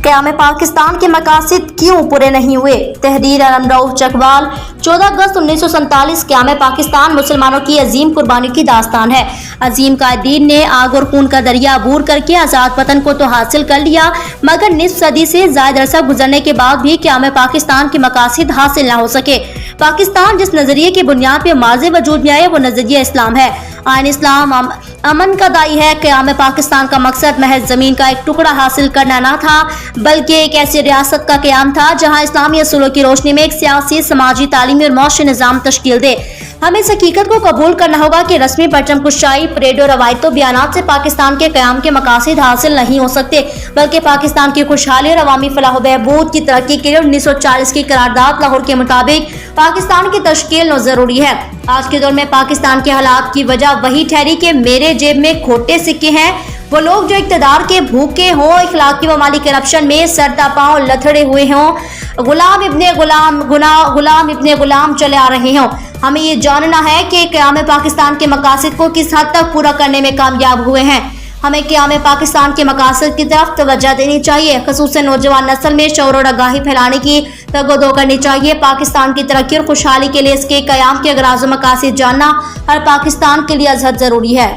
क़याम पाकिस्तान के मकासद क्यों पूरे नहीं हुए? तहरीर अलमरऊफ चकवाल। 14 अगस्त 1947 क़याम पाकिस्तान मुसलमानों की अजीम कुर्बानी की दास्तान है। अजीम कायदीन ने आग और खून का दरिया अबूर करके आज़ाद वतन को तो हासिल कर लिया, मगर निस्फ सदी से ज़ायद अरसा गुजरने के बाद भी क़याम पाकिस्तान के मकासद हासिल न हो सके। पाकिस्तान जिस नजरिए की बुनियाद पर माज़े वजूद में आए वो नजरिया इस्लाम है। आइन इस्लाम अमन का दाई है। क़याम पाकिस्तान का मकसद महज जमीन का एक टुकड़ा हासिल करना न था, बल्कि एक ऐसी रियासत का क़याम था जहां इस्लामी असूलों की रोशनी में एक सियासी, समाजी, तालीमी और मौशी निज़ाम तश्कील दे। हमें इस हकीकत को कबूल करना होगा कि रस्मी परचम कुशाई, परेड और रवायतों बयानात से पाकिस्तान के क़याम के मकासद हासिल नहीं हो सकते, बल्कि पाकिस्तान की खुशहाली और अवामी फलाह बहबूद की तरक्की के लिए 1940 की करारदाद लाहौर के मुताबिक पाकिस्तान की तश्कील जरूरी है। आज के दौर में पाकिस्तान के हालात की वजह वही ठहरी कि मेरे जेब में खोटे सिक्के हैं। वो लोग जो इक़्तिदार के भूखे हों, इखलाकी व माली करप्शन में सरता पांव लथड़े हुए हों, गुलाम इब्ने गुलाम चले आ रहे हों। हमें ये जानना है कि क़याम पाकिस्तान के मकासद को किस हद तक पूरा करने में कामयाब हुए हैं। हमें क़याम पाकिस्तान के मकासद की तरफ तवज्जो देनी चाहिए, ख़ुसूसन नौजवान नस्ल में शऊर और आगाही फैलाने की तगदो करनी चाहिए। पाकिस्तान की तरक्की और खुशहाली के लिए इसके क़याम के अगराज़ व मकासद जानना हर पाकिस्तान के लिए अज़हद ज़रूरी है।